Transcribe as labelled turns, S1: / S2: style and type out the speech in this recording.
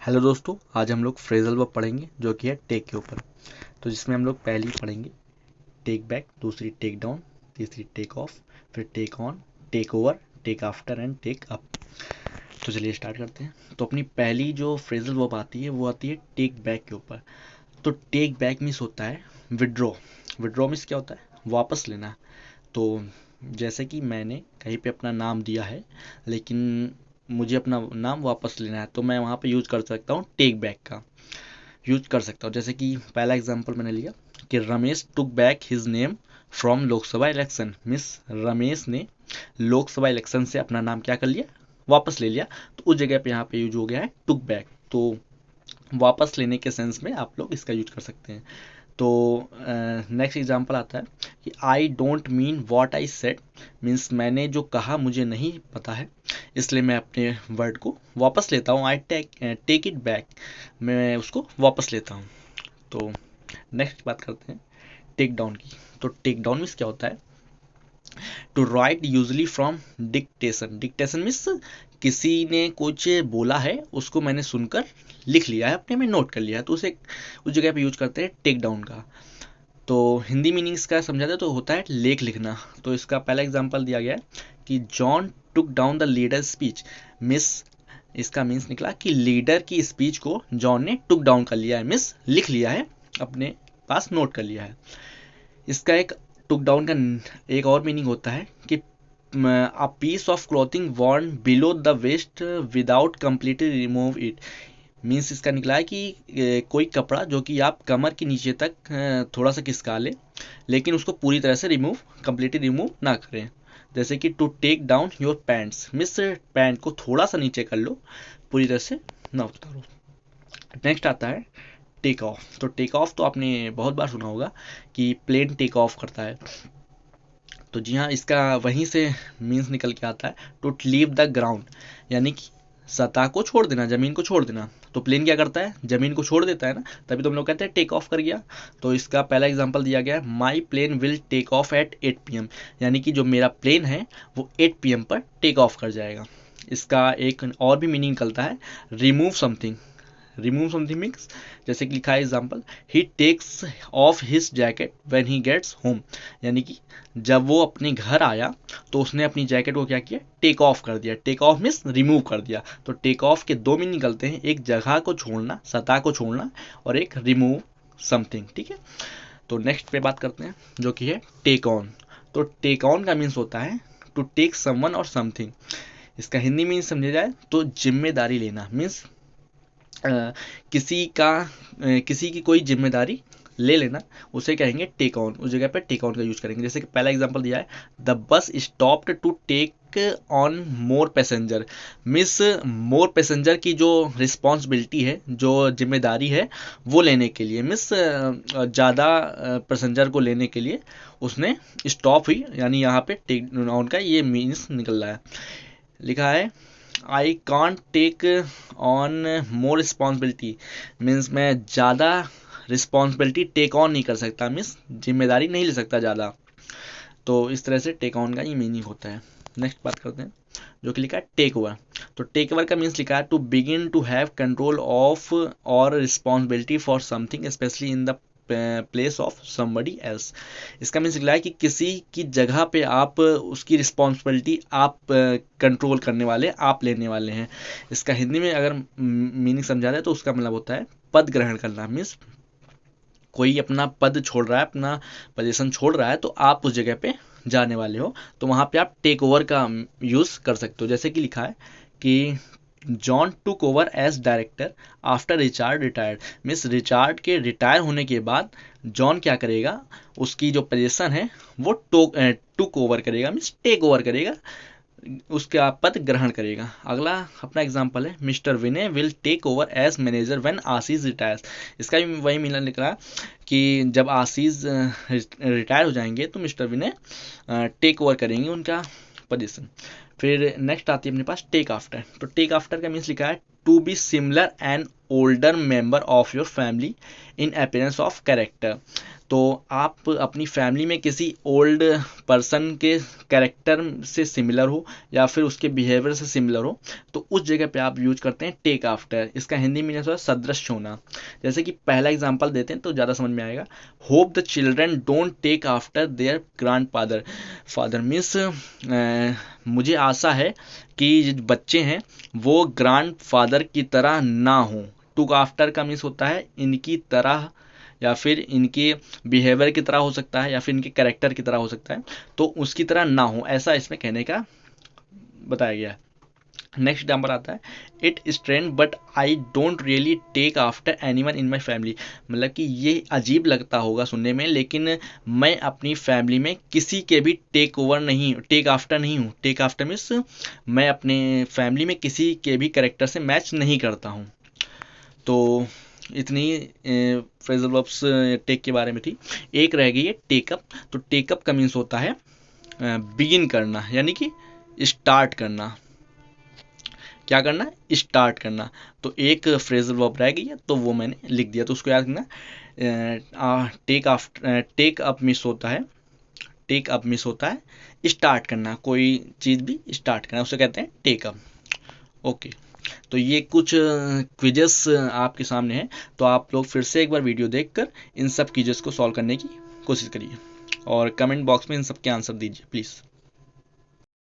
S1: Hello दोस्तों, आज हम लोग फ्रेजल वर्ब पढ़ेंगे जो कि है टेक के ऊपर। तो जिसमें हम लोग पहली पढ़ेंगे टेक बैक, दूसरी टेक डाउन, तीसरी टेक ऑफ, फिर take on, take over, take after and take up. तो चलिए स्टार्ट करते हैं। तो अपनी पहली जो फ्रेजल वर्ब आती है वो आती है टेक बैक के ऊपर। तो टेक बैक मीन्स होता है विड्रॉ। विड्रॉ मीन्स क्या होता है? वापस लेना। तो जैसे कि मैंने कहीं पे अपना नाम दिया है लेकिन मुझे अपना नाम वापस लेना है, तो मैं वहाँ पे यूज कर सकता हूँ टेक बैक का यूज कर सकता हूँ। जैसे कि पहला एग्जांपल मैंने लिया कि Ramesh took back his name from Lok Sabha election. Miss Ramesh ने लोकसभा इलेक्शन से अपना नाम क्या कर लिया? वापस ले लिया। तो उस जगह पे यहाँ पे यूज हो गया है टुक बैक। तो वापस लेने के सेंस में आप लोग इसका यूज कर सकते हैं। तो नेक्स्ट एग्जांपल आता है कि I don't mean what I said. Means मैंने जो कहा मुझे नहीं पता है, इसलिए मैं अपने वर्ड को वापस लेता हूँ। आई टेक इट बैक, मैं उसको वापस लेता हूँ। तो नेक्स्ट बात करते हैं टेक डाउन की। तो टेक डाउन मीन्स क्या होता है? To write usually from dictation. Dictation means किसी ने कुछ बोला है, उसको मैंने सुनकर लिख लिया है, अपने में नोट कर लिया है, तो उसे उस जगह पे यूज करते हैं टेक डाउन का। तो हिंदी मीनिंग इसका समझाते तो होता है लेख लिखना। तो इसका पहला एग्जांपल दिया गया है कि John took down the leader speech. Miss इसका मीन्स निकला कि लीडर की स्पीच को जॉन ने टुक डाउन कर लिया है, मिस लिख लिया है, अपने पास नोट कर लिया है। इसका एक टुक डाउन का एक और मीनिंग होता है कि a piece of clothing worn below the waist without completely remove it. Means इसका निकला है कि कोई कपड़ा जो कि आप कमर के नीचे तक थोड़ा सा खिसका लें, लेकिन उसको पूरी तरह से कंप्लीटली रिमूव ना करें। जैसे कि to take down your pants, means pant को थोड़ा सा नीचे कर लो, पूरी तरह से ना उतारो। नेक्स्ट आता है टेक ऑफ। तो टेक ऑफ तो आपने बहुत बार सुना होगा कि प्लेन टेक ऑफ करता है। तो जी हाँ, इसका वहीं से मीन्स निकल के आता है टू लीव द ग्राउंड, यानी कि सतह को छोड़ देना, जमीन को छोड़ देना। तो प्लेन क्या करता है? जमीन को छोड़ देता है ना, तभी तो हम लोग कहते हैं टेक ऑफ कर गया। तो इसका पहला एग्जांपल दिया गया है my plane will take off at 8 PM, यानी कि जो मेरा प्लेन है वो 8 PM पर टेक ऑफ कर जाएगा। इसका एक और भी मीनिंग निकलता है remove something. Remove something means जैसे कि लिखा है example he takes off his jacket when he gets home, यानी कि जब वो अपने घर आया तो उसने अपनी जैकेट को क्या किया? टेक ऑफ कर दिया। टेक ऑफ मीन्स रिमूव कर दिया। तो टेक ऑफ के दो मीनिंग निकलते हैं, एक जगह को छोड़ना, सतह को छोड़ना, और एक रिमूव समथिंग। ठीक है, तो नेक्स्ट पे बात करते हैं जो कि है टेक ऑन। तो टेक ऑन का मीन्स होता है टू टेक समवन और समथिंग। इसका हिंदी मीन्स समझा जाए तो जिम्मेदारी लेना। मीन्स किसी की कोई जिम्मेदारी ले लेना, उसे कहेंगे टेक ऑन। उस जगह पे टेक ऑन का यूज करेंगे। जैसे कि पहला एग्जांपल दिया है the bus stopped to take on more passenger. Means more passenger की जो रिस्पॉन्सिबिलिटी है, जो जिम्मेदारी है, वो लेने के लिए, मिस ज़्यादा पैसेंजर को लेने के लिए उसने स्टॉप हुई, यानी यहाँ पे टेक ऑन का ये मीन्स निकल रहा है। लिखा है I can't take on more responsibility. Means मैं ज़्यादा रिस्पॉन्सिबिलिटी टेक ऑन नहीं कर सकता, मीन्स जिम्मेदारी नहीं ले सकता ज़्यादा। तो इस तरह से टेक ऑन का ये मीनिंग होता है। नेक्स्ट बात करते हैं जो कि लिखा है टेक ओवर। तो टेक ओवर का मीन्स लिखा है to begin to have control of or responsibility for something specially in the place of somebody else. इसका मीन्स निकला है कि किसी की जगह पे आप उसकी रिस्पॉन्सिबिलिटी आप कंट्रोल करने वाले, आप लेने वाले हैं। इसका हिंदी में अगर मीनिंग समझा जाए तो उसका मतलब होता है पद ग्रहण करना। मीन्स कोई अपना पद छोड़ रहा है, अपना पोजीशन छोड़ रहा है, तो आप उस जगह पे जाने वाले हो, तो वहाँ पे आप टेक ओवर का यूज़ कर सकते हो। जैसे कि लिखा है कि John took over as director after Richard retired. Means Richard के रिटायर होने के बाद जॉन क्या करेगा? उसकी जो पोजीशन है वो टुक ओवर करेगा, मीन्स टेक ओवर करेगा, उसका पद ग्रहण करेगा। अगला अपना एग्जांपल है Mr Vinay will take over as manager when Ashish retires. इसका भी वही मिलन निकला कि जब आशीष रिटायर हो जाएंगे तो मिस्टर विनय टेक ओवर करेंगे उनका पोजीशन। फिर नेक्स्ट आती है अपने पास टेक आफ्टर। तो टेक आफ्टर का मीन्स लिखा है to be similar and older member of your family in appearance of character. तो आप अपनी फैमिली में किसी ओल्ड पर्सन के कैरेक्टर से सिमिलर हो या फिर उसके बिहेवियर से सिमिलर हो, तो उस जगह पे आप यूज करते हैं टेक आफ्टर। इसका हिंदी मीनिंग होता है सदृश होना। जैसे कि पहला एग्जांपल देते हैं तो ज़्यादा समझ में आएगा। Hope the children don't take after their grandfather. Father means मुझे आशा है कि जो बच्चे हैं वो ग्रैंड फादर की तरह ना हो। टुक आफ्टर का मीन्स होता है इनकी तरह, या फिर इनके बिहेवियर की तरह हो सकता है, या फिर इनके कैरेक्टर की तरह हो सकता है, तो उसकी तरह ना हो, ऐसा इसमें कहने का बताया गया है। नेक्स्ट एग्जाम्पल आता है, it strange but I don't really take after anyone in my family. मतलब कि ये अजीब लगता होगा सुनने में, लेकिन मैं अपनी फैमिली में किसी के भी टेक आफ्टर नहीं हूँ। टेक आफ्टर मीन्स मैं अपने फैमिली में किसी के भी कैरेक्टर से मैच नहीं करता हूँ। तो इतनी फ्रेजल वर्ब्स टेक के बारे में थी। एक रह गई है टेकअप। तो टेकअप का मीन्स होता है बिगिन करना, यानी कि स्टार्ट करना। क्या करना है? स्टार्ट करना। तो एक फ्रेजल वर्ब रह गई है, तो वो मैंने लिख दिया, तो उसको याद रखना। टेक अप मिस होता है, टेक अप मिस होता है स्टार्ट करना, कोई चीज़ भी स्टार्ट करना, उसे कहते हैं टेक अप। ओके, तो ये कुछ क्विजेस आपके सामने हैं, तो आप लोग फिर से एक बार वीडियो देखकर इन सब क्विजेस को सॉल्व करने की कोशिश करिए और कमेंट बॉक्स में इन सब के आंसर दीजिए प्लीज़।